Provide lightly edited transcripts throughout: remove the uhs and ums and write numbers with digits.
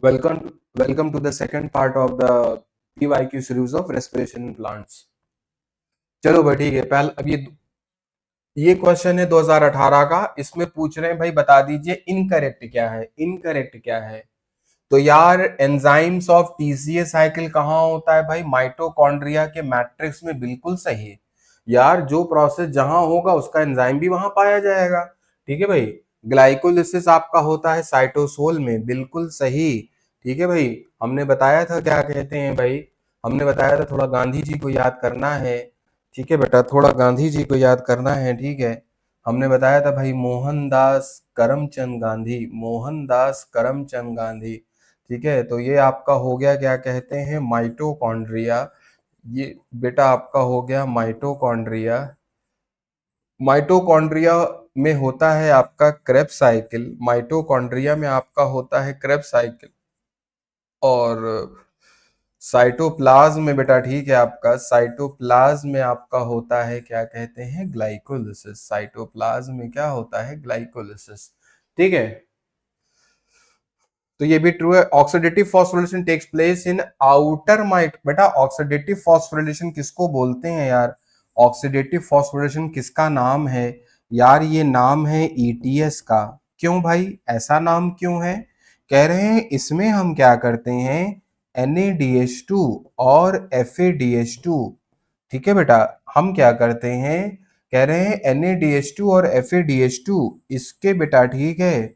Welcome, welcome to the second part of the PYQ series of respiration in plants. चलो भाई ठीक है। पहले अब ये क्वेश्चन है 2018 का। इसमें पूछ रहे हैं भाई बता दीजिए इनकरेक्ट क्या है, इनकरेक्ट क्या है। तो यार एंजाइम्स ऑफ टीसीए साइकिल कहाँ होता है भाई? माइटोकॉन्ड्रिया के मैट्रिक्स में। बिल्कुल सही यार, जो प्रोसेस जहां होगा उसका एंजाइम भी वहां पाया जाएगा। ठीक है भाई। ग्लाइकोलिसिस आपका होता है साइटोसोल में। बिल्कुल सही। ठीक है भाई। हमने बताया था क्या कहते हैं भाई, हमने बताया था थोड़ा गांधी जी को याद करना है। ठीक है बेटा, थोड़ा गांधी जी को याद करना है। ठीक है। हमने बताया था भाई मोहनदास करमचंद गांधी, मोहनदास करमचंद गांधी। ठीक है। तो ये आपका हो गया क्या कहते हैं, माइटोकॉन्ड्रिया। ये बेटा आपका हो गया माइटोकॉन्ड्रिया। माइटोकॉन्ड्रिया में होता है आपका क्रेब्स साइकिल, माइटोकॉन्ड्रिया में आपका होता है क्रेब्स साइकिल। और साइटोप्लाज्म में बेटा ठीक है आपका, साइटोप्लाज्म में आपका होता है क्या कहते हैं, ग्लाइकोलिसिस। साइटोप्लाज्म में क्या होता है, ग्लाइकोलिसिस। ठीक है। तो ये भी ट्रू है। Oxidative phosphorylation takes place in outer mite. बेटा ऑक्सीडेटिव फॉस्फोरिलेशन किसको बोलते हैं यार? ऑक्सीडेटिव फॉस्फोरिलेशन किसका नाम है यार? ये नाम है ईटीएस का। क्यों भाई, ऐसा नाम क्यों है? कह रहे हैं इसमें हम क्या करते हैं, NaDH2 और FaDH2। ठीक है बेटा, हम क्या करते हैं, कह रहे हैं NaDH2 और FaDH2, इसके बेटा ठीक है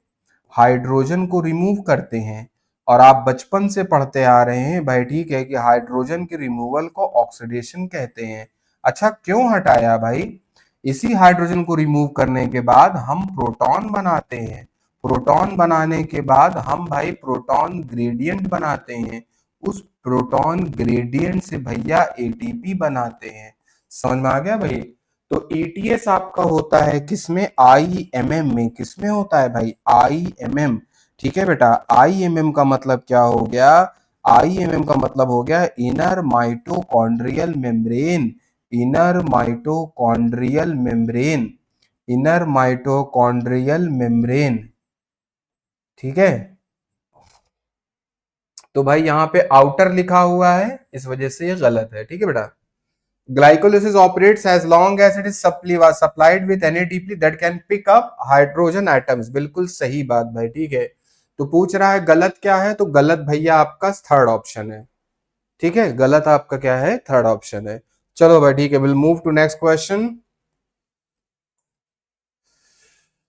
हाइड्रोजन को रिमूव करते हैं। और आप बचपन से पढ़ते आ रहे हैं भाई ठीक है कि हाइड्रोजन के रिमूवल को ऑक्सीडेशन कहते हैं। अच्छा क्यों हटाया भाई? इसी हाइड्रोजन को रिमूव करने के बाद हम प्रोटॉन बनाते हैं। प्रोटॉन बनाने के बाद हम भाई प्रोटॉन ग्रेडियंट बनाते हैं। उस प्रोटॉन ग्रेडियंट से भैया एटीपी बनाते हैं। समझ में आ गया भाई? तो ईटीएस आपका होता है किसमें, IMM में। किसमें होता है भाई, IMM। ठीक है बेटा, IMM का मतलब क्या हो गया, IMM का मतलब हो गया inner mitochondrial membrane. Inner mitochondrial membrane, inner mitochondrial membrane. ठीक है। तो भाई यहाँ पे आउटर लिखा हुआ है, इस वजह से ये गलत है। ठीक है बेटा। Glycolysis operates as long as it is supplied with NADP that can pick up hydrogen atoms। बिल्कुल सही बात भाई। ठीक है। तो पूछ रहा है गलत क्या है, तो गलत भैया आपका थर्ड ऑप्शन है। ठीक है, गलत आपका क्या है, थर्ड ऑप्शन है। चलो भाई ठीक है, will move to next question.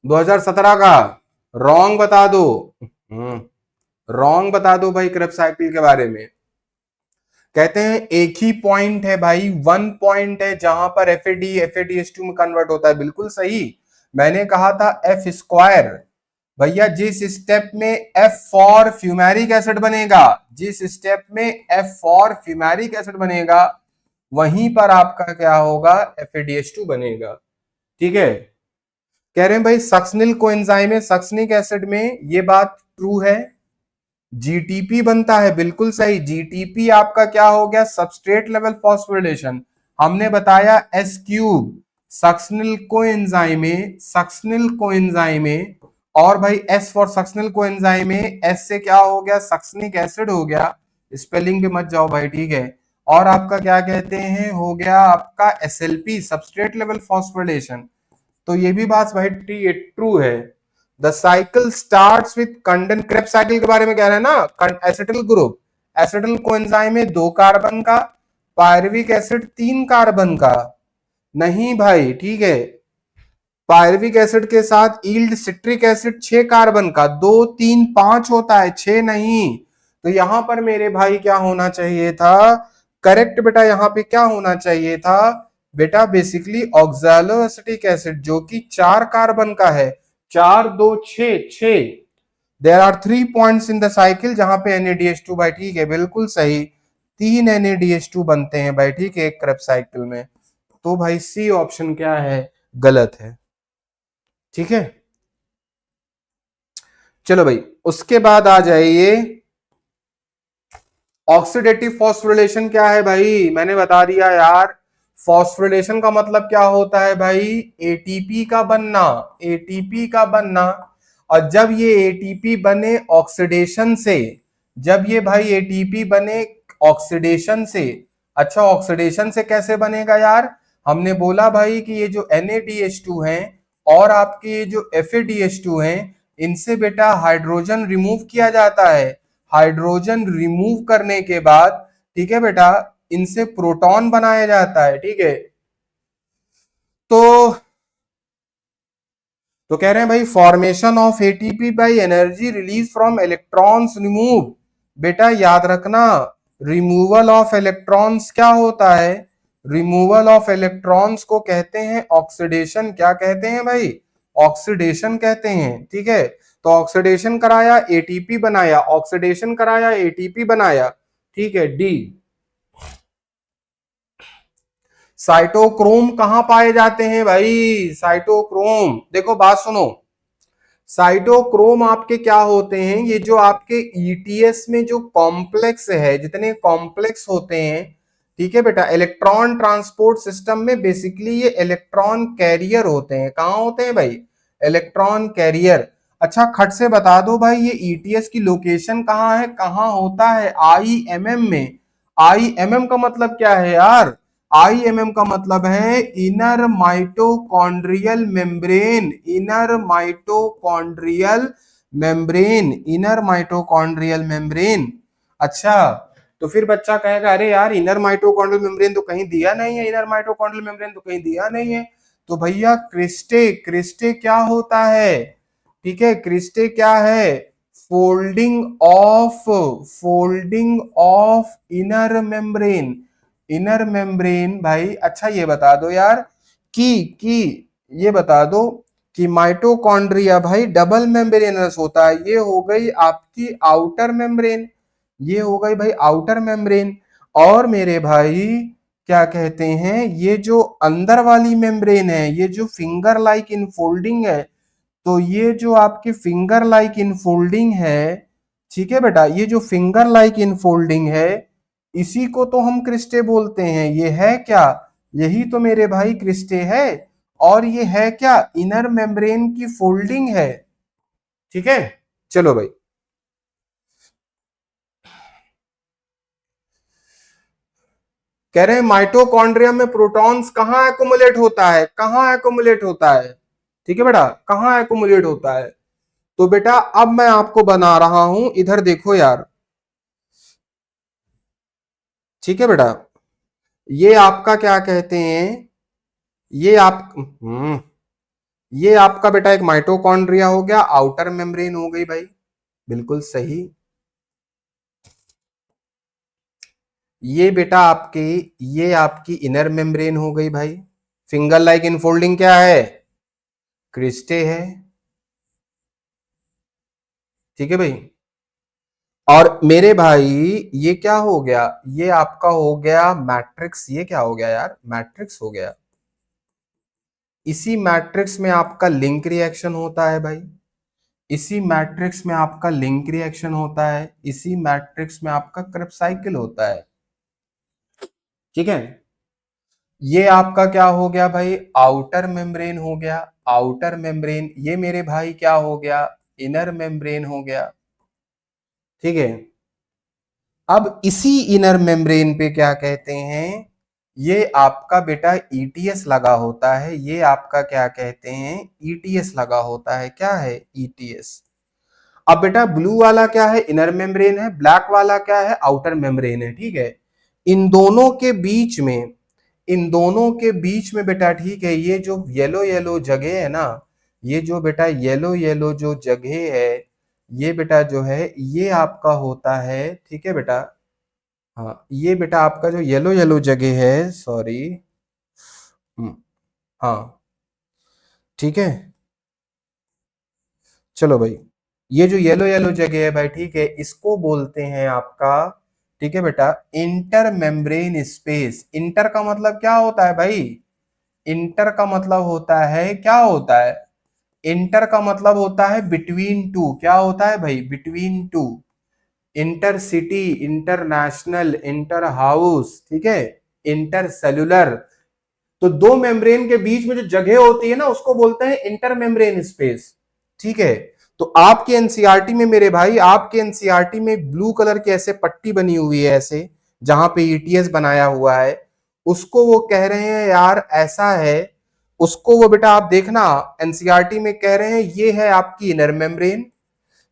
2017 का रॉन्ग बता दो। रॉन्ग बता दो भाई क्रेब्स साइकिल के बारे में। कहते हैं एक ही पॉइंट है भाई, वन पॉइंट है जहां पर FADH2 में कन्वर्ट होता है। बिल्कुल सही। मैंने कहा था F स्क्वायर। भैया जिस स्टेप में F फॉर फ्यूमेरिक एसिड बनेगा, जिस स्टेप में F फॉर फ्यूमेरिक एसिड बनेगा, वहीं पर आपका क्या होगा, FADH2 बनेगा। ठीक है। कह रहे हैं भाई सक्सनिल कोएंजाइम है, सक्सनिक एसिड में, ये बात ट्रू है। जीटीपी बनता है, बिल्कुल सही। जीटीपी आपका क्या हो गया, सबस्ट्रेट लेवल फॉस्फोरिलेशन। हमने बताया एस क्यूब, सक्सनिल कोएंजाइमे, सक्सनिल कोएंजाइमे। और भाई एस फॉर सक्सनिल कोएंजाइमे, एस से क्या हो गया, सक्सनिक एसिड हो गया। स्पेलिंग पे मत जाओ भाई ठीक है। और आपका क्या कहते हैं, हो गया आपका SLP, सबस्ट्रेट लेवल फॉस्फोरिलेशन। तो ये भी बात भाई ट्रू है। The cycle starts with condense. Krebs cycle के बारे में कह रहे हैं ना, एसिटिल ग्रुप, एसिटिल कोएंजाइम है 2 कार्बन का, पायरुविक एसिड 3 कार्बन का। नहीं भाई ठीक है, पायरुविक एसिड के साथ ईल्ड सिट्रिक एसिड 6 कार्बन का, 2 3 5 होता है, 6 नहीं। तो यहां पर मेरे भाई क्या होना चाहिए था, करेक्ट बेटा, यहां पे क्या होना चाहिए था बेटा, बेसिकली ऑक्सैलो एसिटिक एसिड जो कि 4 कार्बन का है। 4 2 6 6। There are 3 points in the cycle जहां पे NaDH2 भाई ठीक है, बिल्कुल सही। 3 NaDH2 बनते हैं भाई ठीक है एक क्रेब्स साइकिल में। तो भाई सी ऑप्शन क्या है, गलत है। ठीक है। चलो भाई उसके बाद आ जाइए, ऑक्सीडेटिव फॉस्फोरिलेशन क्या है भाई? मैंने बता दिया यार, फॉस्फोरिलेशन का मतलब क्या होता है भाई, एटीपी का बनना, एटीपी का बनना। और जब ये एटीपी बने ऑक्सीडेशन से, जब ये भाई एटीपी बने ऑक्सीडेशन से। अच्छा, ऑक्सीडेशन से कैसे बनेगा यार? हमने बोला भाई कि ये जो NaDH2 है और आपके ये जो FeDH2 है, इनसे बेटा हाइड्रोजन रिमूव किया जाता है। हाइड्रोजन रिमूव करने के बाद, ठीक है बेटा, इनसे प्रोटॉन बनाया जाता है। ठीक है, तो कह रहे हैं भाई formation of ATP by energy release from electrons remove. बेटा याद रखना, रिमूवल ऑफ इलेक्ट्रॉन्स क्या होता है? रिमूवल ऑफ इलेक्ट्रॉन्स को कहते हैं ऑक्सीडेशन। क्या कहते हैं भाई? ऑक्सीडेशन कहते हैं। ठीक है, तो ऑक्सीडेशन कराया, एटीपी बनाया, ऑक्सीडेशन कराया, एटीपी बनाया। ठीक है, डी। साइटोक्रोम कहां पाए जाते हैं भाई? साइटोक्रोम, देखो बात सुनो, साइटोक्रोम आपके क्या होते हैं? ये जो आपके ईटीएस में जो कॉम्प्लेक्स है, जितने कॉम्प्लेक्स होते हैं, ठीक है बेटा, इलेक्ट्रॉन ट्रांसपोर्ट सिस्टम में बेसिकली ये इलेक्ट्रॉन कैरियर होते हैं। कहां होते हैं भाई? Electron carrier. अच्छा, खट से बता दो भाई, ये ईटीएस की लोकेशन कहां है, कहां होता है? IMM में। IMM का मतलब क्या है यार? IMM का मतलब है inner mitochondrial membrane. Inner mitochondrial membrane, inner mitochondrial membrane. अच्छा, तो फिर बच्चा कहेगा अरे यार इनर माइटोकॉन्ड्रियल मेम्ब्रेन तो कहीं दिया नहीं है, इनर माइटोकॉन्ड्रियल मेम्ब्रेन तो कहीं दिया नहीं है। तो भैया क्रिस्टे, क्रिस्टे क्या होता है? ठीक है, क्रिस्टे क्या है? Folding of inner membrane. Inner membrane भाई। अच्छा ये बता दो यार कि ये बता दो कि माइटोकॉन्ड्रिया भाई डबल मेम्ब्रेनस होता है। ये हो गई आपकी आउटर मेम्ब्रेन, ये हो गई भाई आउटर मेम्ब्रेन। और मेरे भाई क्या कहते हैं, ये जो अंदर वाली मेम्ब्रेन है, ये जो फिंगर लाइक इनफोल्डिंग है, तो ये जो आपकी फिंगर लाइक इनफोल्डिंग है, ठीक है बेटा, ये जो फिंगर लाइक इनफोल्डिंग है, इसी को तो हम क्रिस्टे बोलते हैं। ये है क्या? यही तो मेरे भाई क्रिस्टे है। और ये है क्या? इनर मेम्ब्रेन की फोल्डिंग है। ठीक है, चलो भाई। कह रहे हैं माइटोकॉन्ड्रिया में प्रोटॉन्स कहां एकोमुलेट होता है? कहां एकोमुलेट होता है? ठीक है बेटा, कहां एकोमुलेट होता है? तो बेटा अब मैं आपको बना रहा हूं, इधर देखो यार। ठीक है बेटा, ये आपका क्या कहते हैं, ये आप ये आपका बेटा एक माइटोकॉन्ड्रिया हो गया, आउटर मेम्ब्रेन हो गई भाई, बिल्कुल सही। ये बेटा आपके, ये आपकी इनर मेम्ब्रेन हो गई भाई। फिंगर लाइक इनफोल्डिंग क्या है? क्रिस्टे है। ठीक है भाई। और मेरे भाई ये क्या हो गया? ये आपका हो गया मैट्रिक्स। ये क्या हो गया यार? मैट्रिक्स हो गया। इसी मैट्रिक्स में आपका लिंक रिएक्शन होता है भाई। इसी मैट्रिक्स में आपका लिंक रिएक्शन होता है। इसी मैट्रिक्स में आपका क्रेब्स साइकिल होता है। ठीक है, ये आपका क्या हो गया भाई? आउटर मेम्ब्रेन हो गया। आउटर मेम्ब्रेन, ये मेरे भाई क्या हो गया? इनर मेम्ब्रेन हो गया। ठीक है, अब इसी इनर मेम्ब्रेन पे क्या कहते हैं, ये आपका बेटा ईटीएस लगा होता है। ये आपका क्या कहते हैं? ईटीएस लगा होता है। क्या है? ईटीएस। अब बेटा ब्लू वाला क्या है? इनर मेम्ब्रेन है। ब्लैक वाला क्या है? आउटर मेम्ब्रेन है। ठीक है, इन दोनों के बीच में, इन दोनों के बीच में बेटा, ठीक है, ये जो येलो येलो जगह है ना, ये जो बेटा येलो येलो जो जगह है, ये बेटा जो है ये आपका होता है। ठीक है बेटा, हाँ ये बेटा आपका जो येलो येलो जगह है, सॉरी, हाँ ठीक है, चलो भाई, ये जो येलो येलो जगह है भाई, ठीक है, इसको बोलते हैं आपका, ठीक है बेटा, इंटर मेम्ब्रेन स्पेस। इंटर का मतलब क्या होता है भाई? इंटर का मतलब होता है, क्या होता है? इंटर का मतलब होता है बिटवीन टू। क्या होता है भाई? Between two. Inter city, international, inter house, ठीक है, इंटर सेलुलर। तो दो मेम्ब्रेन के बीच में जो जगह होती है ना, उसको बोलते हैं इंटर मेम्ब्रेन स्पेस। ठीक है, तो आपके एनसीईआरटी में मेरे भाई, आपके एनसीईआरटी में एक ब्लू कलर की ऐसे पट्टी बनी हुई है ऐसे, जहां पे ईटीएस बनाया हुआ है, उसको वो कह रहे हैं यार ऐसा है, उसको वो बेटा आप देखना एनसीईआरटी में कह रहे हैं ये है आपकी इनर मेम्ब्रेन।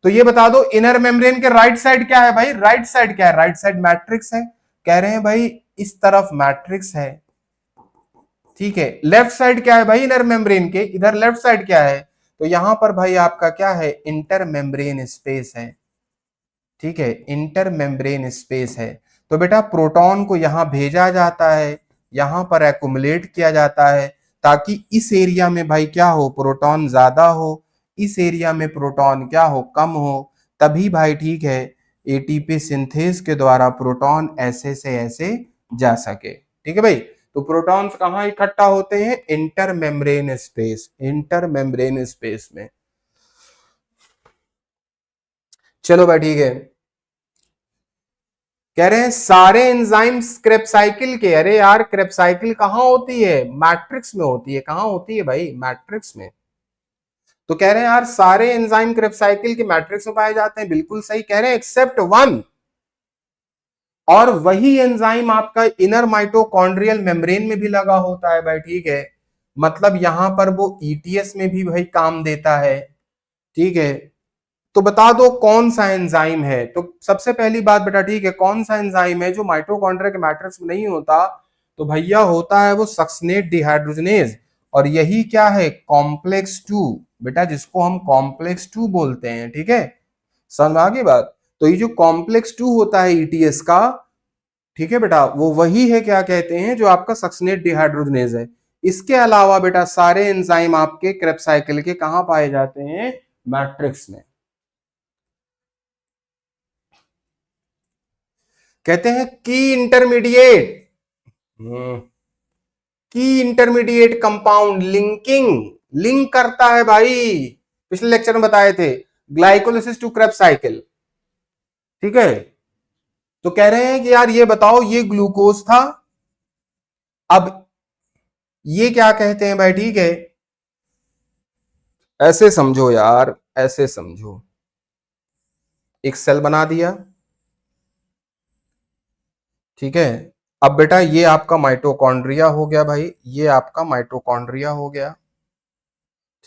तो ये बता दो इनर मेम्ब्रेन के राइट साइड क्या है भाई, राइट साइड क्या है, राइट साइड मैट्रिक्स है, कह रहे हैं भाई इस तरफ मैट्रिक्स है। ठीक है, लेफ्ट साइड क्या है भाई इनर मेम्ब्रेन के, इधर लेफ्ट साइड क्या है, तो यहां पर भाई आपका क्या है, इंटर मेम्ब्रेन स्पेस है। ठीक है, इंटर मेम्ब्रेन स्पेस है। तो बेटा प्रोटॉन को यहां भेजा जाता है, यहां पर एक्युमुलेट किया जाता है, ताकि इस एरिया में भाई क्या हो, प्रोटॉन ज्यादा हो, इस एरिया में प्रोटॉन क्या हो, कम हो। तभी भाई ठीक है एटीपी सिंथेस के द्वारा प्रोटॉन ऐसे से ऐसे जा सके। ठीक है भाई, तो प्रोटॉन्स कहां इकट्ठा होते हैं, inter membrane space, inter membrane space में। चलो भाई ठीक है, कह रहे हैं सारे एंजाइम्स क्रेब्स साइकिल के, अरे यार क्रेब्स साइकिल कहां होती है, मैट्रिक्स में होती है, कहां होती है भाई, मैट्रिक्स में। तो कह रहे हैं यार सारे एंजाइम क्रेब्स साइकिल के मैट्रिक्स में पाए जाते हैं, बिल्कुल सही कह रहे हैं एक्सेप्ट वन। और वही एंजाइम आपका इनर माइटोकॉन्ड्रियल मेम्ब्रेन में भी लगा होता है भाई। ठीक है, मतलब यहां पर वो ईटीएस में भी भाई काम देता है। ठीक है, तो बता दो कौन सा एंजाइम है। तो सबसे पहली बात बेटा ठीक है, कौन सा एंजाइम है जो माइटोकॉन्ड्रिया के मैट्रिक्स में नहीं होता, तो भैया होता है वो सक्सिनेट डिहाइड्रोजनेज। और यही क्या है, कॉम्प्लेक्स टू, बेटा जिसको हम कॉम्प्लेक्स टू बोलते हैं। ठीक है, समझ में आ गई बात। तो ये जो कॉम्प्लेक्स टू होता है ईटीएस का, ठीक है बेटा, वो वही है क्या कहते हैं, जो आपका सक्सिनेट डिहाइड्रोजनेज है। इसके अलावा बेटा सारे एंजाइम आपके क्रेब्स साइकिल के कहां पाए जाते हैं, मैट्रिक्स में। कहते हैं की इंटरमीडिएट, की इंटरमीडिएट कंपाउंड लिंकिंग, लिंक करता है भाई, पिछले लेक्चर में बताए थे, ग्लाइकोलिसिस टू क्रेब्स साइकिल। ठीक है, तो कह रहे हैं कि यार ये बताओ ये ग्लूकोज था, अब ये क्या कहते हैं भाई। ठीक है, ऐसे समझो यार, ऐसे समझो, एक सेल बना दिया। ठीक है, अब बेटा ये आपका माइटोकॉन्ड्रिया हो गया भाई, ये आपका माइटोकॉन्ड्रिया हो गया।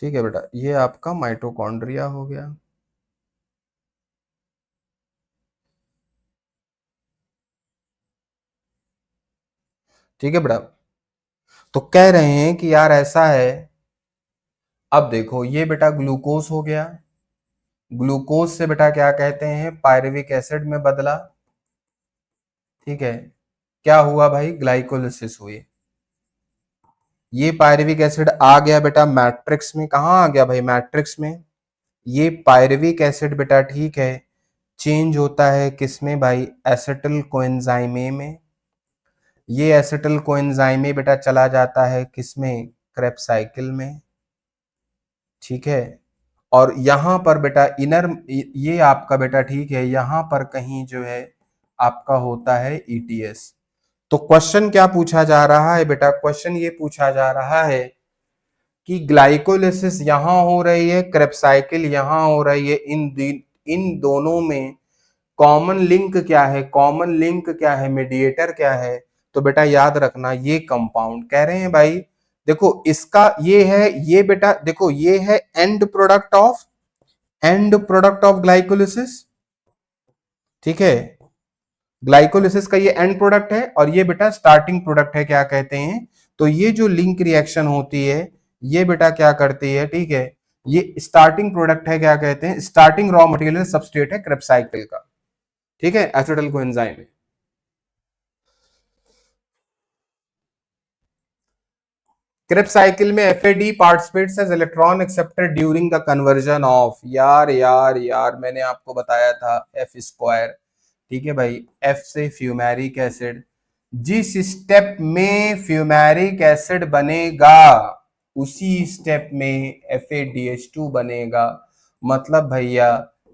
ठीक है बेटा, ये आपका माइटोकॉन्ड्रिया हो गया। ठीक है बेटा, तो कह रहे हैं कि यार ऐसा है, अब देखो ये बेटा ग्लूकोज हो गया, ग्लूकोज से बेटा क्या कहते हैं, पायरुविक एसिड में बदला। ठीक है, क्या हुआ भाई, ग्लाइकोलिसिस हुई। ये पायरुविक एसिड आ गया बेटा मैट्रिक्स में, कहां आ गया भाई, मैट्रिक्स में। ये पायरुविक एसिड बेटा ठीक है चेंज होता है किसमें भाई, एसिटिल कोएंजाइमे में। ये एसिटिल कोएंजाइमे बेटा चला जाता है किसमें, क्रेब्स साइकिल में। ठीक है, और यहां पर बेटा इनर, ये आपका बेटा ठीक है यहां पर कहीं जो है आपका होता है ईटीएस। तो क्वेश्चन क्या पूछा जा रहा है बेटा, क्वेश्चन ये पूछा जा रहा है कि ग्लाइकोलिसिस यहां हो रही है, क्रेब्स साइकिल यहां हो रही है, इन दोनों में कॉमन लिंक क्या है, कॉमन लिंक क्या है, मीडिएटर क्या है। तो बेटा याद रखना ये कंपाउंड कह रहे हैं भाई, देखो इसका ये है, ये बेटा देखो ये है एंड प्रोडक्ट ऑफ ग्लाइकोलिसिस। ठीक है, ग्लाइकोलिसिस का ये एंड प्रोडक्ट है, और ये बेटा स्टार्टिंग प्रोडक्ट है, क्या कहते हैं। तो ये जो लिंक रिएक्शन होती है, ये बेटा क्या करती है, ठीक है, ये स्टार्टिंग प्रोडक्ट है, क्या कहते हैं, स्टार्टिंग रॉ मटेरियल सबस्ट्रेट है क्रेब्स साइकिल का। ठीक है, एसिटिल कोएंजाइम है। क्रेब्स साइकिल में FAD participates as electron acceptor during the conversion of, यार मैंने आपको बताया था एफ स्क्वायर। ठीक है भाई, एफ से फ्यूमेरिक एसिड, जिस स्टेप में फ्यूमेरिक एसिड बनेगा उसी स्टेप में FADH2 बनेगा। मतलब भैया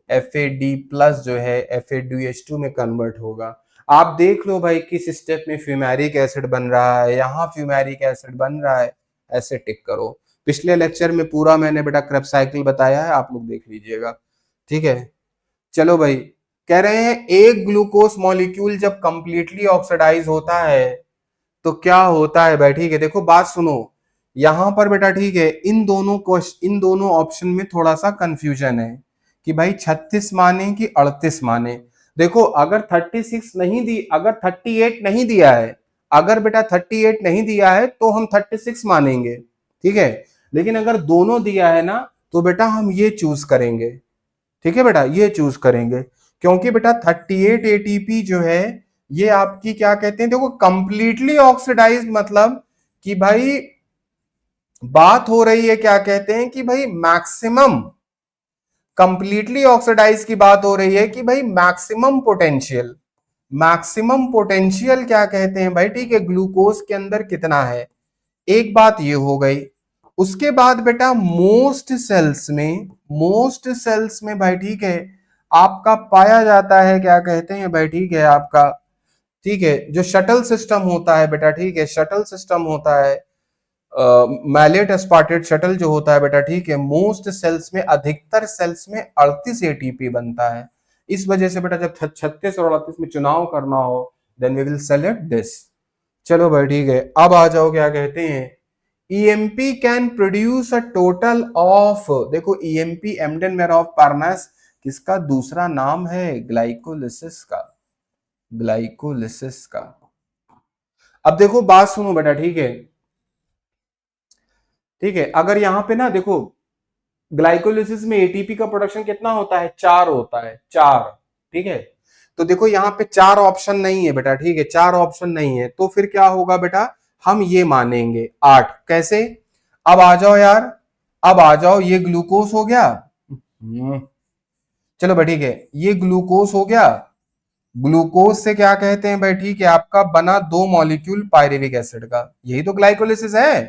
FAD प्लस जो है FADH2 में कन्वर्ट होगा। आप देख लो भाई किस स्टेप में फ्यूमेरिक एसिड बन रहा है, यहां फ्यूमेरिक एसिड बन रहा है, ऐसे टिक करो। पिछले लेक्चर में पूरा मैंने बेटा क्रेब्स साइकिल बताया है, आप लोग देख लीजिएगा। ठीक है, चलो भाई, कह रहे हैं एक ग्लूकोज मॉलिक्यूल जब कंप्लीटली ऑक्सीडाइज होता है तो क्या होता है भाई। ठीक है, देखो बात सुनो यहां पर बेटा। ठीक है, इन दोनों ऑप्शन में थोड़ा सा कंफ्यूजन है कि भाई 36 माने कि 38 माने। देखो अगर 36 नहीं दी, अगर 38 नहीं दिया है, अगर बेटा 38 नहीं दिया है तो हम 36 मानेंगे। ठीक है, लेकिन अगर दोनों दिया है ना तो बेटा हम ये चूज करेंगे। ठीक है बेटा, ये चूज करेंगे क्योंकि बेटा 38 एटीपी जो है ये आपकी क्या कहते हैं, देखो कंप्लीटली ऑक्सीडाइज मतलब कि भाई बात हो रही है क्या कहते हैं कि भाई मैक्सिमम, कंप्लीटली ऑक्सीडाइज की बात हो रही है कि भाई मैक्सिमम पोटेंशियल, मैक्सिमम पोटेंशियल क्या कहते हैं भाई। ठीक है, ग्लूकोज के अंदर कितना है, एक बात ये हो गई। उसके बाद बेटा मोस्ट सेल्स में भाई ठीक है आपका पाया जाता है क्या कहते हैं भाई। ठीक है आपका, ठीक है जो शटल सिस्टम होता है बेटा। ठीक है, शटल सिस्टम होता है, मैलेट एस्पार्टेट शटल जो होता है बेटा। ठीक है, मोस्ट सेल्स में, अधिकतर सेल्स में 38 एटीपी बनता है। इस वजह से बेटा जब 36 और 38 में चुनाव करना हो then we will select this. चलो भाई ठीक है, अब आ जाओ क्या कहते हैं, EMP can produce a total of, देखो ईएमपी एमडन मेरॉफ पार्नास किसका दूसरा नाम है, ग्लाइकोलिसिस का, ग्लाइकोलिसिस का। अब देखो बात सुनो बेटा। ठीक है, ठीक है, अगर यहां पे ना देखो ग्लाइकोलिसिस में एटीपी का प्रोडक्शन कितना होता है, 4 होता है, 4। ठीक है, तो देखो यहां पे 4 ऑप्शन नहीं है बेटा। ठीक है, 4 ऑप्शन नहीं है तो फिर क्या होगा बेटा, हम ये मानेंगे 8। कैसे, अब आ जाओ यार, अब आ जाओ, ये ग्लूकोज हो गया। चलो भाई ठीक है, ये ग्लूकोज हो गया। ग्लूकोज से क्या कहते हैं भाई। ठीक है, आपका बना 2 मॉलिक्यूल पायरेविक एसिड का, यही तो ग्लाइकोलिसिस है।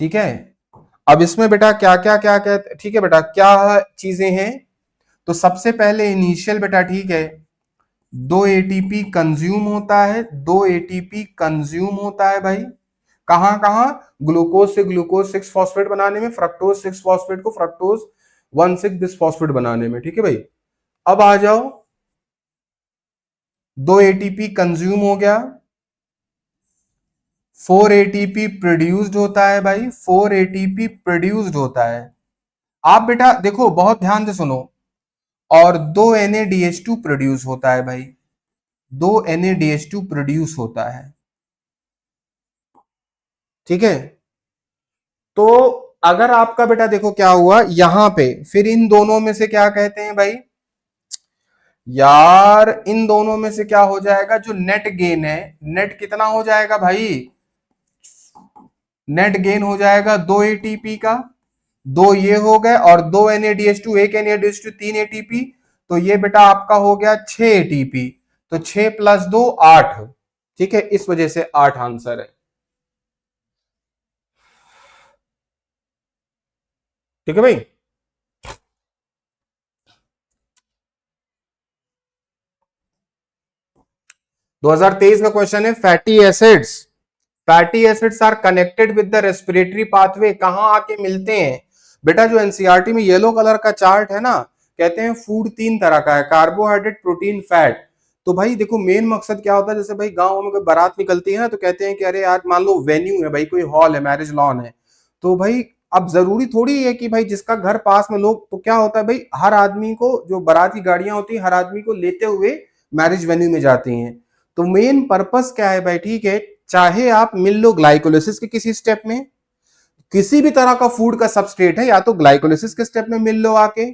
ठीक है, अब इसमें बेटा क्या कहते, ठीक है बेटा क्या चीजें हैं, तो सबसे पहले इनिशियल बेटा ठीक है 2 एटीपी कंज्यूम होता है, 2 एटीपी कंज्यूम होता है भाई। कहां कहां, ग्लूकोज से ग्लूकोज 6 फॉस्फेट बनाने में, फ्रक्टोज 6 फॉस्फेट को फ्रक्टोज 1,6 बिस्फॉस्फेट बनाने में। ठीक है भाई, अब आ जाओ 2 एटीपी कंज्यूम हो गया, 4 एटीपी प्रोड्यूस्ड होता है भाई, 4 एटीपी प्रोड्यूस्ड होता है। आप बेटा देखो बहुत ध्यान से सुनो, और 2 NADH2 प्रोड्यूस होता है भाई, 2 NADH2 प्रोड्यूस होता है। ठीक है, तो अगर आपका बेटा देखो क्या हुआ यहां पे, फिर इन दोनों में से क्या कहते हैं भाई, यार इन दोनों में से क्या हो जाएगा, जो नेट गेन है, नेट कितना हो जाएगा भाई, नेट गेन हो जाएगा 2 एटीपी का, 2 ये हो गए, और 2 NADH2, 1 NADH2, 3 एटीपी, तो ये बेटा आपका हो गया 6 एटीपी, तो 6 + 2 8। ठीक है, इस वजह से 8 आंसर है। ठीक है भाई, 2023 का क्वेश्चन है, fatty acids, fatty acids are connected with the respiratory pathway, कहां आके मिलते हैं बेटा। जो एनसीईआरटी में येलो कलर का चार्ट है ना, कहते हैं फूड 3 तरह का है, कार्बोहाइड्रेट, प्रोटीन, फैट। तो भाई देखो मेन मकसद क्या होता है, जैसे भाई गांव में कोई बारात निकलती है ना, तो कहते हैं कि अरे यार मान लो वेन्यू है भाई, कोई हॉल है, मैरिज लॉन है, तो भाई अब जरूरी थोड़ी है कि भाई जिसका घर पास में लोग, तो क्या होता है भाई हर आदमी को, जो बारात की गाड़ियां होती है हर आदमी को लेते हुए मैरिज वेन्यू में जाती हैं। तो मेन पर्पस क्या है भाई। ठीक है, चाहे आप मिल लो ग्लाइकोलिसिस के किसी स्टेप में, किसी भी तरह का फूड का सबस्ट्रेट है, या तो ग्लाइकोलिसिस के स्टेप में मिल लो आके,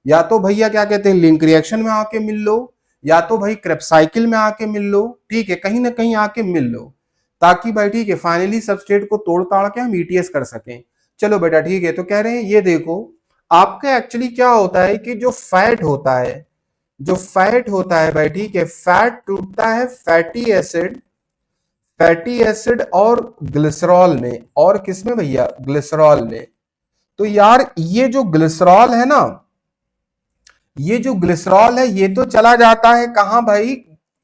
या तो भैया क्या कहते हैं लिंक रिएक्शन में आके मिल लो, या तो भाई क्रेब्स साइकिल में आके मिल लो। ठीक है, कहीं ना कहीं आके मिल लो, ताकि भाई ठीक है फाइनली सबस्ट्रेट को तोड़ ताड़ के हम ईटीएस कर सकें। चलो बेटा ठीक है, तो कह रहे हैं ये देखो आपका एक्चुअली क्या होता है कि जो फैट होता है, जो फैट होता है भाई ठीक है, फैट टूटता है फैटी एसिड, फैटी एसिड और ग्लिसरॉल में, और किसमें भैया, ग्लिसरॉल में। तो यार ये जो ग्लिसरॉल है ना, ये जो ग्लिसरॉल है ये तो चला जाता है कहां भाई,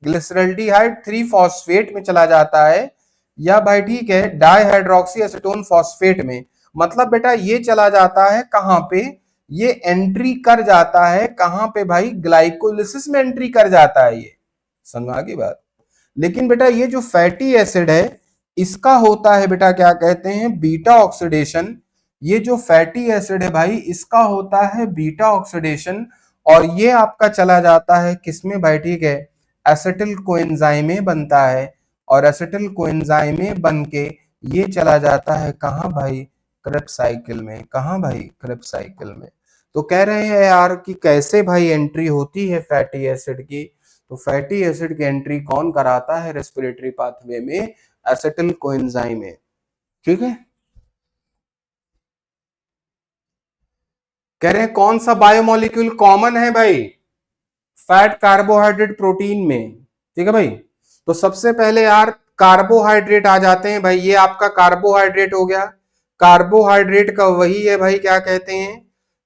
ग्लिसरल्डिहाइड 3 फॉस्फेट में चला जाता है, या भाई ठीक है डाइहाइड्रोक्सी एसीटोन फॉस्फेट में। मतलब बेटा ये चला जाता है कहां पे, ये एंट्री कर जाता है कहां पे भाई, ग्लाइकोलिसिस में एंट्री कर जाता है ये, समझ आ गई बात। लेकिन बेटा ये जो फैटी एसिड है इसका होता है बेटा क्या कहते हैं, बीटा ऑक्सीडेशन। ये जो फैटी एसिड है भाई इसका होता है बीटा ऑक्सीडेशन, और ये आपका चला जाता है किसमें भाई ठीक है, एसिटिल कोएंजाइम में बनता है, और एसिटिल कोएंजाइम में बन के ये चला जाता है कहां भाई, क्रेब्स साइकिल में। कहां भाई, क्रेब्स साइकिल में। तो कह रहे हैं यार कि कैसे भाई एंट्री होती है फैटी एसिड की, तो फैटी एसिड की एंट्री कौन कराता है रेस्पिरेटरी पाथवे में, एसिटिल कोएंजाइम में। ठीक है, कह रहे हैं कौन सा बायोमोलिक्यूल कॉमन है भाई फैट कार्बोहाइड्रेट प्रोटीन में। ठीक है भाई, तो सबसे पहले यार कार्बोहाइड्रेट आ जाते हैं भाई, ये आपका कार्बोहाइड्रेट हो गया। कार्बोहाइड्रेट का वही है भाई क्या कहते हैं,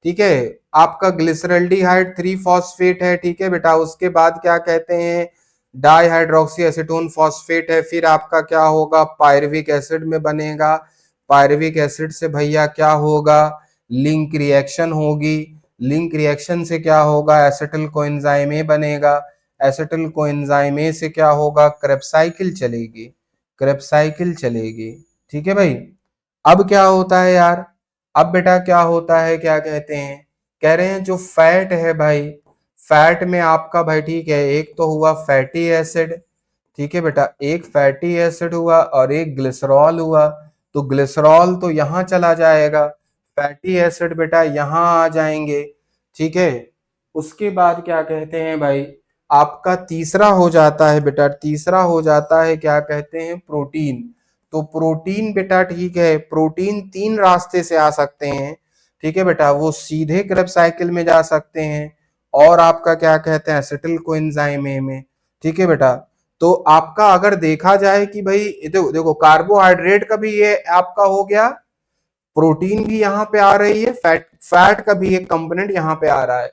ठीक है, आपका ग्लिसरल्डिहाइड 3 फॉस्फेट है। ठीक है बेटा, उसके बाद क्या कहते हैं, डाइहाइड्रोक्सी एसीटोन फॉस्फेट है। फिर आपका क्या होगा, पायरुविक एसिड में बनेगा। पायरुविक एसिड से भैया क्या होगा, लिंक रिएक्शन होगी। लिंक रिएक्शन से क्या होगा, एसिटिल कोएंजाइम ए बनेगा। एसिटिल कोएंजाइम ए से क्या होगा, क्रेब्स साइकिल चलेगी, क्रेब्स साइकिल चलेगी। ठीक है भाई, अब क्या होता है यार, अब बेटा क्या होता है क्या कहते हैं, कह रहे हैं जो फैट है भाई, फैट में आपका भाई ठीक है, एक तो हुआ फैटी एसिड। ठीक है बेटा, एक फैटी एसिड हुआ और एक ग्लिसरॉल हुआ। तो ग्लिसरॉल तो यहां चला जाएगा, फैटी एसिड बेटा यहां आ जाएंगे। ठीक है, उसके बाद क्या कहते हैं भाई, आपका तीसरा हो जाता है बेटा, तीसरा हो जाता है क्या कहते हैं, प्रोटीन। तो प्रोटीन बेटा ठीक है, प्रोटीन 3 रास्ते से आ सकते हैं। ठीक है बेटा, वो सीधे क्रेब्स साइकिल में जा सकते हैं, और आपका क्या कहते हैं, एसिटिल कोएंजाइम ए में। ठीक है बेटा, तो आपका अगर देखा जाए कि भाई देखो देखो कार्बोहाइड्रेट का भी ये आपका हो गया, प्रोटीन भी यहाँ पे आ रही है, फैट फैट का भी एक कंपोनेंट यहाँ पे आ रहा है।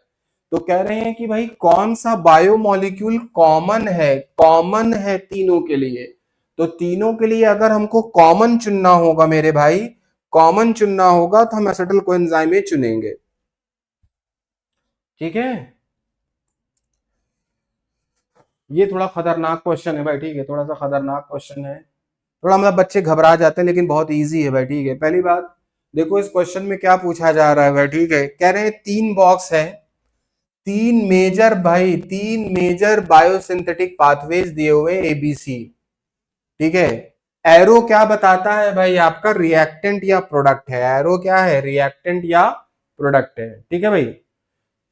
तो कह रहे हैं कि भाई कौन सा बायोमोलिक्यूल कॉमन है, कॉमन है तीनों के लिए। तो तीनों के लिए अगर हमको कॉमन चुनना होगा मेरे भाई, कॉमन चुनना होगा तो हम एसिटिल कोएंजाइम चुनेंगे। ठीक है, ये थोड़ा खतरनाक क्वेश्चन है भाई, ठीक है, थोड़ा सा खतरनाक क्वेश्चन है, थोड़ा मतलब बच्चे घबरा जाते हैं, लेकिन बहुत इजी है भाई। ठीक है, पहली बात देखो इस क्वेश्चन में क्या पूछा जा रहा है भाई, ठीक है, कह रहे हैं 3 बॉक्स है, 3 मेजर भाई, 3 मेजर बायोसिंथेटिक पाथवेज दिए हुए एबीसी। ठीक है, एरो क्या बताता है भाई, आपका रिएक्टेंट या प्रोडक्ट है, एरो क्या है, रिएक्टेंट या प्रोडक्ट है। ठीक है भाई,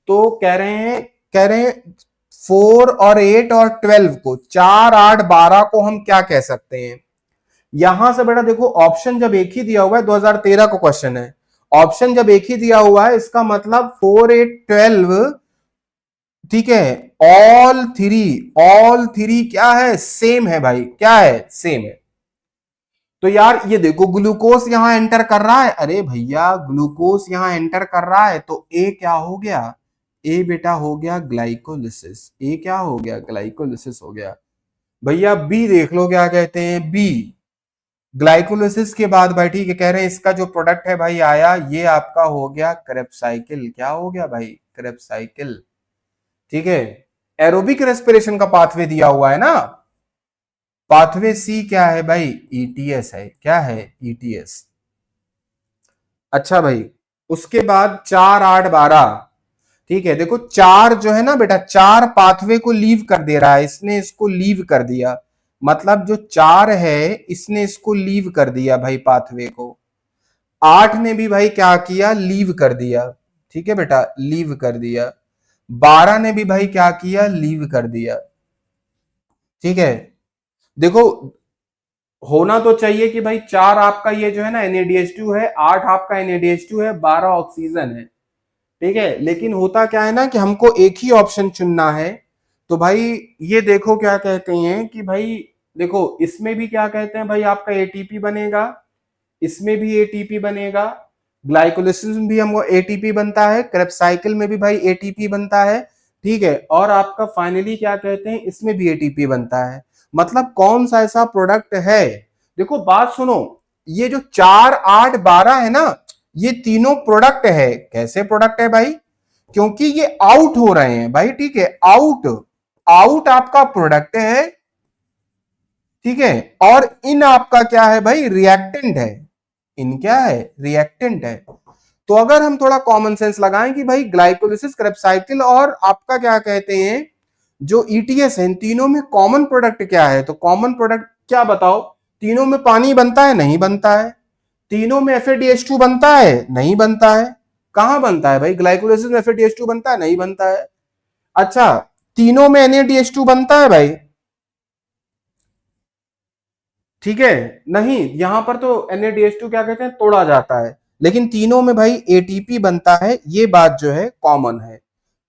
तो कह रहे हैं 4 और 8 और 12 को, 4 8 12 को हम क्या कह सकते हैं। यहां से बेटा देखो ऑप्शन जब एक ही दिया हुआ है, 2013 को क्वेश्चन है, ऑप्शन जब एक ही दिया हुआ है इसका मतलब 4 8 12, ठीक है, ऑल थ्री क्या है, सेम है भाई, क्या है, सेम है। तो यार ये देखो ग्लूकोज यहां एंटर कर रहा है, अरे भैया ग्लूकोज यहां एंटर कर रहा है, तो ए क्या हो गया, ए बेटा हो गया ग्लाइकोलिसिस, ए क्या हो गया, ग्लाइकोलिसिस हो गया। भैया बी देख लो क्या कहते हैं, बी ग्लाइकोलिसिस के बाद भाई ठीक है, कह रहे हैं इसका जो प्रोडक्ट है भाई आया, ये आपका हो गया क्रेब्स साइकिल, क्या हो गया भाई, क्रेब्स साइकिल। ठीक है, एरोबिक रेस्पिरेशन का पाथवे दिया हुआ है ना, पाथवे सी क्या है भाई, ईटीएस है, क्या है, ईटीएस। अच्छा भाई, उसके बाद 4 8 12, ठीक है, देखो 4 जो है ना बेटा, 4 पाथवे को लीव कर दे रहा है, इसने इसको लीव कर दिया, मतलब जो 4 है इसने इसको लीव कर दिया भाई पाथवे को। 8 ने भी भाई क्या किया, लीव कर दिया। ठीक है बेटा, लीव कर दिया। 12 ने भी भाई क्या किया, लीव कर दिया। ठीक है, देखो होना तो चाहिए कि भाई 4 आपका ये जो है ना NaDH2 है, 8 आपका NaDH2 है, 12 ऑक्सीजन है। ठीक है, लेकिन होता क्या है ना कि हमको एक ही ऑप्शन चुनना है। तो भाई ये देखो क्या कहते हैं कि भाई देखो इसमें भी क्या कहते हैं भाई, आपका एटीपी बनेगा, इसमें भी एटीपी बनेगा, ग्लाइकोलिसिस में भी हमको एटीपी बनता है, क्रेब्स साइकिल में भी भाई एटीपी बनता है। ठीक है, और आपका फाइनली क्या कहते हैं, इसमें भी एटीपी बनता है। मतलब कौन सा ऐसा प्रोडक्ट है, देखो बात सुनो, ये जो 4 8 12 है ना, ये तीनों प्रोडक्ट है। कैसे प्रोडक्ट है भाई? क्योंकि ये आउट हो रहे हैं भाई, ठीक है, आउट, आउट आपका प्रोडक्ट है, ठीक है, और इन आपका क्या है भाई? रिएक्टेंट है। इन क्या है? रिएक्टेंट है। तो अगर हम थोड़ा कॉमन सेंस लगाएं कि भाई ग्लाइकोलिसिस, क्रेब्स साइकिल और आपका क्या कहते हैं जो ईटीएस है, इन तीनों में कॉमन प्रोडक्ट क्या है? तो कॉमन प्रोडक्ट क्या बताओ? तीनों में पानी बनता है? नहीं बनता है। तीनों में FADH2 बनता है? नहीं बनता है। कहां बनता है भाई? ग्लाइकोलिसिस में FADH2 बनता है? नहीं बनता है। अच्छा, तीनों में NADH2 बनता है भाई? ठीक है, नहीं, यहां पर तो NADH2 क्या कहते हैं, तोड़ा जाता है, लेकिन तीनों में भाई ATP बनता है, ये बात जो है कॉमन है।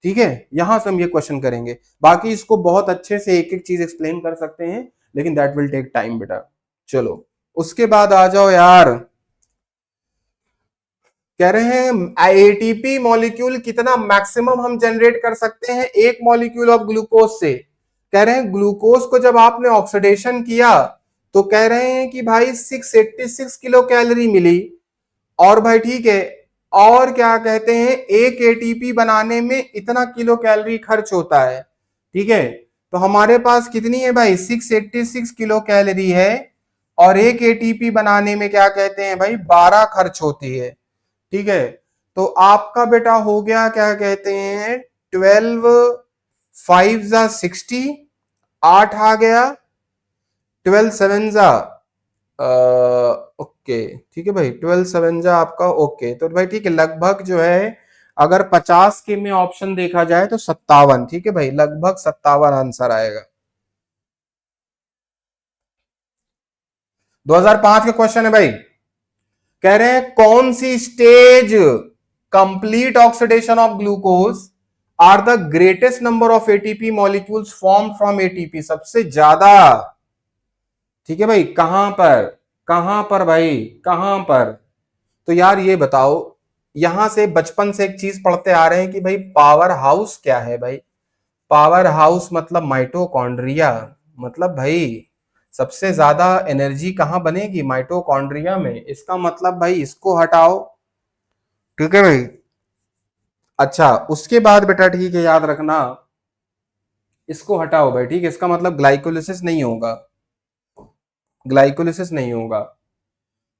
ठीक है, यहां से हम ये क्वेश्चन करेंगे, बाकी इसको बहुत अच्छे से एक एक चीज एक्सप्लेन कर सकते हैं, लेकिन दैट विल टेक टाइम बेटा। चलो, उसके बाद आ जाओ यार, कह रहे हैं एटीपी मॉलिक्यूल कितना मैक्सिमम हम जनरेट कर सकते हैं एक मॉलिक्यूल ऑफ ग्लूकोज से। कह रहे हैं ग्लूकोज को जब आपने ऑक्सीडेशन किया तो कह रहे हैं कि भाई 686 किलो कैलोरी मिली, और भाई ठीक है, और क्या कहते हैं, एक एटीपी बनाने में इतना किलो कैलोरी खर्च होता है। ठीक है, तो हमारे पास कितनी है भाई? 686 किलो कैलोरी है, और एक एटीपी बनाने में क्या कहते हैं भाई? 12 खर्च होती है। ठीक है, तो आपका बेटा हो गया क्या कहते हैं, 12 5 जा 60, 8 आ गया, 12 7 जा ओके, ठीक है भाई, 12 7 जा आपका ओके, तो भाई ठीक है, लगभग जो है अगर 50 के में ऑप्शन देखा जाए तो 57, ठीक है भाई, लगभग 57 आंसर आएगा। 2005 के क्वेश्चन है भाई, कह रहे हैं कौन सी stage complete oxidation of glucose are the greatest number of ATP molecules form from ATP, सबसे ज्यादा। ठीक है भाई, कहां पर, कहां पर भाई, कहां पर? तो यार ये बताओ, यहां से बचपन से एक चीज पढ़ते आ रहे हैं कि भाई पावर हाउस क्या है भाई? पावर हाउस मतलब माइटोकॉन्ड्रिया, मतलब भाई सबसे ज्यादा एनर्जी कहां बनेगी? माइटोकॉन्ड्रिया में। इसका मतलब भाई इसको हटाओ, ठीक है भाई। अच्छा, उसके बाद बेटा ठीक है, याद रखना, इसको हटाओ भाई, ठीक है, इसका मतलब ग्लाइकोलिसिस नहीं होगा, ग्लाइकोलिसिस नहीं होगा।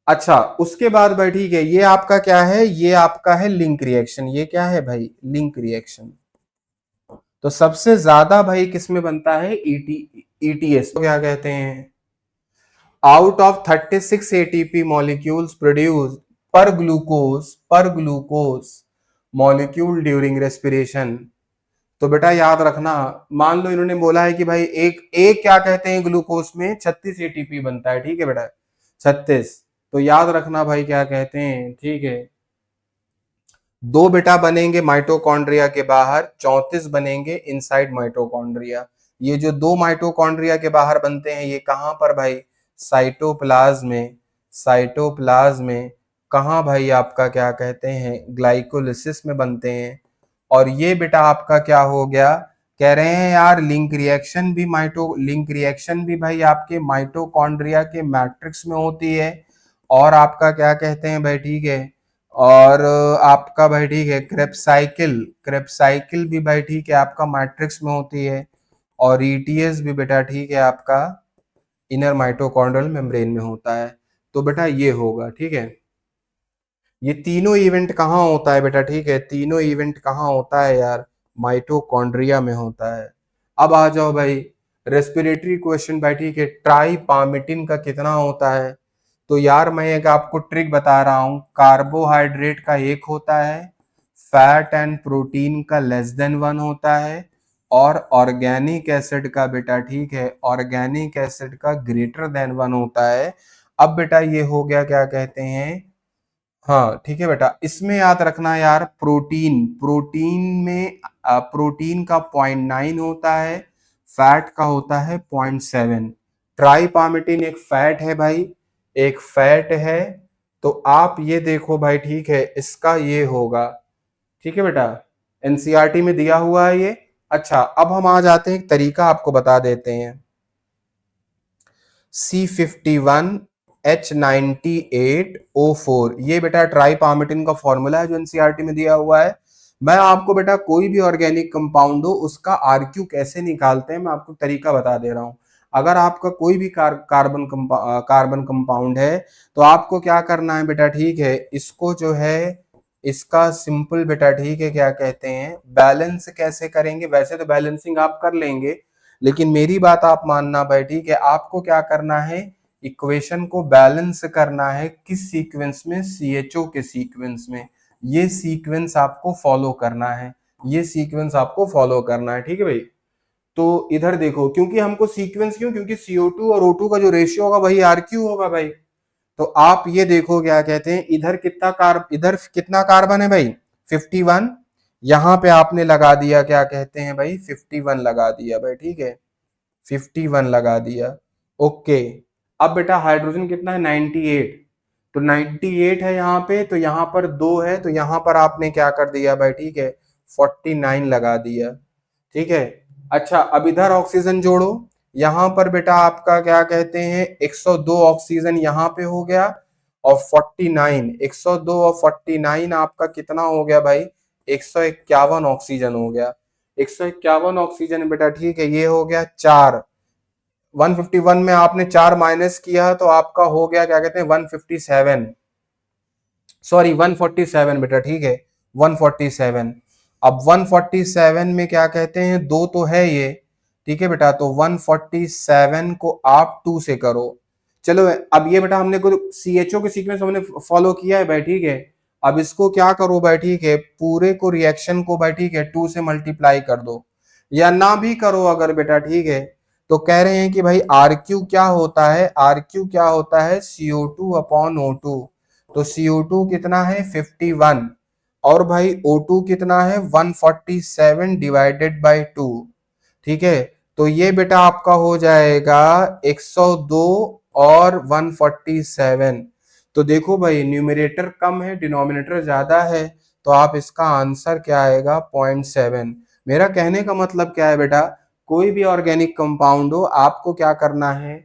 अच्छा, उसके बाद भाई ठीक है, ये आपका क्या है? ये आपका है लिंक रिएक्शन। ये क्या है भाई? Link reaction. तो सबसे ज्यादा भाई किसमें बनता है? ईटीएस, तो क्या कहते हैं, out of 36 ATP molecules produce पर ग्लूकोज मॉलिक्यूल ड्यूरिंग रेस्पिरेशन। तो बेटा याद रखना, मान लो इन्होंने बोला है कि भाई एक एक क्या कहते हैं, ग्लूकोज में 36 एटीपी बनता है, ठीक है बेटा, 36। तो याद रखना भाई क्या कहते हैं, ठीक है, दो बेटा बनेंगे माइटोकॉन्ड्रिया के बाहर, 34 बनेंगे इनसाइड माइटोकॉन्ड्रिया। ये जो दो माइटोकॉन्ड्रिया के बाहर बनते हैं, ये कहां पर भाई? साइटोप्लाज्म में, साइटोप्लाज्म में। कहां भाई? आपका क्या कहते हैं, ग्लाइकोलिसिस में बनते हैं। और ये बेटा आपका क्या हो गया? कह रहे हैं यार लिंक रिएक्शन भी, लिंक रिएक्शन भी भाई आपके माइटोकॉन्ड्रिया के मैट्रिक्स में होती है। और आपका क्या कहते हैं भाई, ठीक है, और आपका भाई ठीक है, क्रेब्स साइकिल, क्रेब्स साइकिल भी भाई ठीक है आपका मैट्रिक्स में होती है। और ईटीएस भी बेटा ठीक है आपका इनर माइटोकॉन्ड्रियल मेम्ब्रेन में होता है। तो बेटा ये होगा, ठीक है। ये तीनों इवेंट कहाँ होता है बेटा? ठीक है, तीनों इवेंट कहाँ होता है यार? माइटोकॉन्ड्रिया में होता है। अब आ जाओ भाई, रेस्पिरेटरी क्वेश्चन भाई, ठीक है, ट्राइपामिटिन का कितना होता है? तो यार मैं एक आपको ट्रिक बता रहा हूं, कार्बोहाइड्रेट का एक होता है, फैट एंड प्रोटीन का <1 होता है, और ऑर्गेनिक एसिड का बेटा ठीक है, ऑर्गेनिक एसिड का <1 होता है। अब बेटा ये हो गया क्या कहते हैं, हाँ ठीक है बेटा, इसमें याद रखना यार, प्रोटीन, प्रोटीन में प्रोटीन का 0.9 होता है, फैट का होता है 0.7। ट्राइपामिटिन एक फैट है भाई, एक फैट है। तो आप ये देखो भाई ठीक है, इसका ये होगा, ठीक है बेटा, एनसीईआरटी में दिया हुआ है ये। अच्छा, अब हम आ जाते हैं, एक तरीका आपको बता देते हैं। C51 H98O4, ये बेटा ट्राइपार्मिटिन का फॉर्मूला है जो एनसीईआरटी में दिया हुआ है। मैं आपको बेटा कोई भी ऑर्गेनिक कंपाउंड हो उसका आरक्यू कैसे निकालते हैं मैं आपको तरीका बता दे रहा हूं। अगर आपका कोई भी कार्बन कंपाउंड है तो आपको क्या करना है बेटा, ठीक है, इसको जो है इसका सिंपल बेटा, ठीक है, क्या कहते हैं, बैलेंस कैसे करेंगे। वैसे तो बैलेंसिंग आप कर लेंगे, लेकिन मेरी बात आप मानना भाई, ठीक है। आपको क्या करना है, इक्वेशन को बैलेंस करना है किस सीक्वेंस में, CHO के सीक्वेंस में। ये सीक्वेंस आपको फॉलो करना है, ये सीक्वेंस आपको फॉलो करना है, ठीक है भाई। तो इधर देखो, क्योंकि हमको सीक्वेंस क्यों, क्योंकि CO2 और O2 का जो रेशियो होगा वही RQ होगा भाई। तो आप ये देखो क्या कहते हैं, इधर कितना कार्बन है भाई, 51। यहां पे आपने लगा दिया क्या कहते हैं भाई, 51 लगा दिया भाई, ठीक है, 51 लगा दिया। ओके, अब बेटा हाइड्रोजन कितना है, 98। तो 98 है यहाँ पे, तो यहाँ पर 2 है, तो यहाँ पर आपने क्या कर दिया भाई, ठीक है, 49 लगा दिया, ठीक है। अच्छा, अब इधर ऑक्सीजन जोड़ो, यहां पर बेटा आपका क्या कहते हैं 102 ऑक्सीजन यहाँ पे हो गया, और 49, 102 और 49 आपका कितना हो गया भाई, 151 ऑक्सीजन हो गया। 151 ऑक्सीजन बेटा, ठीक है, ये हो गया 4। 151 में आपने 4 माइनस किया तो आपका हो गया क्या कहते हैं 157, सॉरी 147 बेटा, ठीक है, 147। अब 147 में क्या कहते हैं, दो तो है ये, ठीक है बेटा, तो 147 को आप 2 से करो। चलो, अब ये बेटा हमने को CHO के सीक्वेंस हमने फॉलो किया है भाई, ठीक है। अब इसको क्या करो भाई, ठीक है, पूरे को रिएक्शन को भाई, ठीक है, 2 से मल्टीप्लाई कर दो, या ना भी करो अगर बेटा, ठीक है। तो कह रहे हैं कि भाई RQ क्या होता है, RQ क्या होता है, CO2 अपॉन O2। तो CO2 कितना है 51, और भाई O2 कितना है 147 डिवाइडेड बाई 2, ठीक है। तो ये बेटा आपका हो जाएगा 102 और 147। तो देखो भाई, न्यूमरेटर कम है, डिनोमिनेटर ज्यादा है, तो आप इसका आंसर क्या आएगा 0.7। मेरा कहने का मतलब क्या है बेटा, कोई भी ऑर्गेनिक कंपाउंड हो आपको क्या करना है,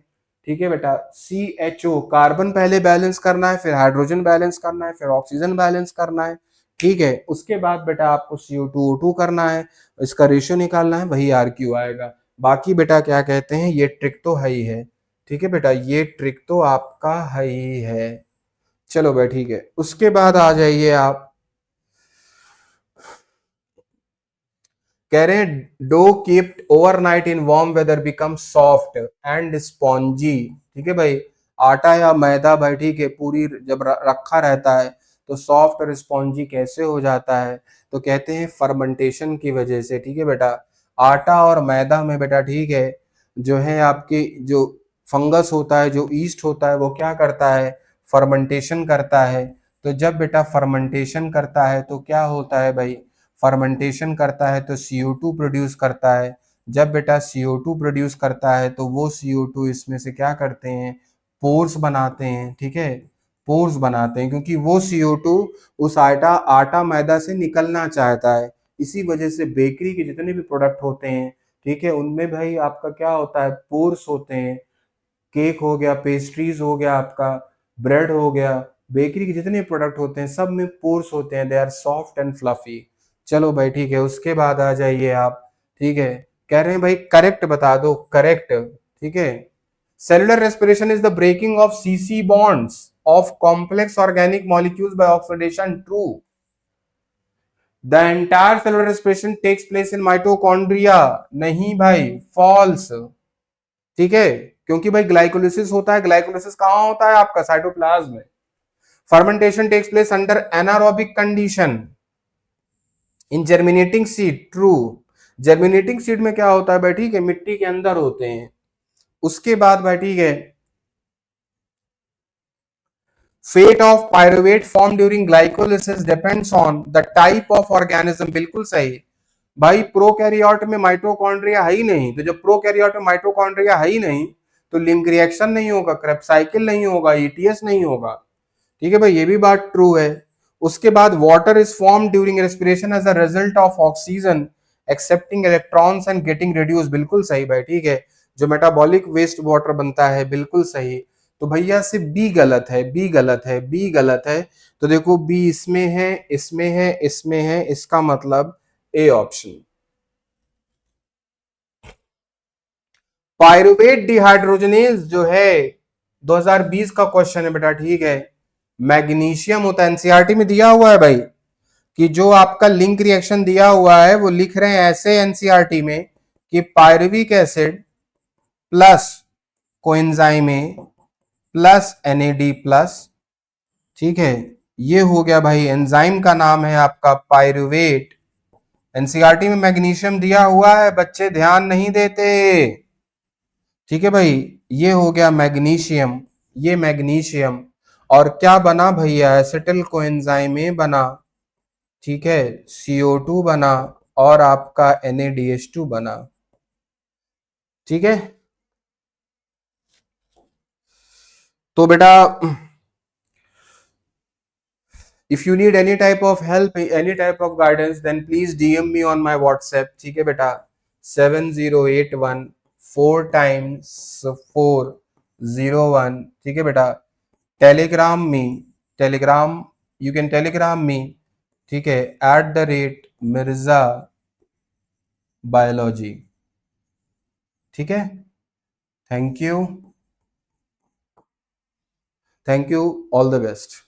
ठीक है बेटा, CHO कार्बन पहले बैलेंस करना है, फिर हाइड्रोजन बैलेंस करना है, फिर ऑक्सीजन बैलेंस करना है, ठीक है। उसके बाद बेटा आपको CO2 O2 करना है, इसका रेशियो निकालना है, वही RQ आएगा। बाकी बेटा क्या कहते हैं, ये ट्रिक तो है ही है, ठीक है बेटा, ये ट्रिक तो आपका है ही है। चलो भाई, ठीक है, उसके बाद आ जाइए आप, कह रहे हैं dough kept overnight in warm weather become soft and spongy, ठीक है भाई। आटा या मैदा भाई, ठीक है, पूरी जब रखा रहता है तो सॉफ्ट और स्पॉन्जी कैसे हो जाता है, तो कहते हैं फर्मेंटेशन की वजह से, ठीक है बेटा। आटा और मैदा में बेटा, ठीक है, जो है आपके जो फंगस होता है, जो ईस्ट होता है, वो क्या करता है, फर्मेंटेशन करता है। तो जब बेटा फर्मेंटेशन करता है तो क्या होता है भाई, फर्मेंटेशन करता है तो CO2 प्रोड्यूस करता है। जब बेटा CO2 प्रोड्यूस करता है तो वो CO2 इसमें से क्या करते हैं, पोर्स बनाते हैं, ठीक है, पोर्स बनाते हैं, क्योंकि वो CO2 उस आटा आटा मैदा से निकलना चाहता है। इसी वजह से बेकरी के जितने भी प्रोडक्ट होते हैं, ठीक है, उनमें भाई आपका क्या होता है, पोर्स होते हैं। केक हो गया, पेस्ट्रीज हो गया, आपका ब्रेड हो गया, बेकरी के जितने प्रोडक्ट होते हैं सब में पोर्स होते हैं, they are soft and fluffy. चलो भाई, ठीक है, उसके बाद आ जाइए आप, ठीक है, कह रहे हैं भाई करेक्ट बता दो, करेक्ट, ठीक है। Cellular respiration is the breaking of CC bonds of complex organic molecules by oxidation, true. The entire cellular respiration takes place in mitochondria, नहीं भाई, फॉल्स, ठीक है, क्योंकि भाई ग्लाइकोलिसिस होता है, ग्लाइकोलिसिस कहां होता है आपका, साइटोप्लाज्म में। Fermentation takes place under anaerobic condition in germinating seed, true. Germinating seed में क्या होता है भाई, ठीक है, मिट्टी के अंदर होते हैं। उसके बाद भाई, ठीक है, fate of pyruvate form during glycolysis depends on the type of organism, बिल्कुल सही भाई। प्रोकैरियोट में माइटोकॉन्ड्रिया है ही नहीं, तो जब प्रोकैरियोट में माइटोकॉन्ड्रिया है ही नहीं तो लिंक रिएक्शन नहीं होगा, क्रेब्स साइकिल नहीं होगा, ETS नहीं होगा, ठीक है भाई, ये भी बात ट्रू है। उसके बाद water is form during respiration as a result of oxygen accepting electrons and getting reduce, बिल्कुल सही भाई, ठीक है। जो मेटाबॉलिक वेस्ट वाटर बनता है, बिल्कुल सही। तो भैया सिर्फ बी गलत है, बी गलत है, बी गलत है। तो देखो बी इसमें है, इसमें है, इसमें है, इसका मतलब ए ऑप्शन। पायरुवेट डिहाइड्रोजनेज जो है 2020 का क्वेश्चन है बेटा, ठीक है। मैग्नीशियम होता है, एनसीईआरटी में दिया हुआ है भाई, कि जो आपका लिंक रिएक्शन दिया हुआ है वो लिख रहे हैं ऐसे एनसीईआरटी में कि pyruvic acid plus coenzyme A plus NAD plus, ठीक है। ये हो गया भाई, एंजाइम का नाम है आपका पायरुवेट। एनसीईआरटी में मैग्नीशियम दिया हुआ है, बच्चे ध्यान नहीं देते, ठीक है भाई। ये हो गया मैग्नीशियम, ये मैग्नीशियम। और क्या बना भैया, एसिटिल कोएंजाइम ए बना, ठीक है, CO2 बना और आपका NaDH2 बना, ठीक है। तो बेटा if you need any type of help, any type of guidance, then please DM me on my WhatsApp, ठीक है बेटा। 7081 4 times 401, ठीक है बेटा। टेलीग्राम में, टेलीग्राम, यू कैन टेलीग्राम मी, ठीक है, @मिर्जा बायोलॉजी, ठीक है। Thank you, thank you, all the best.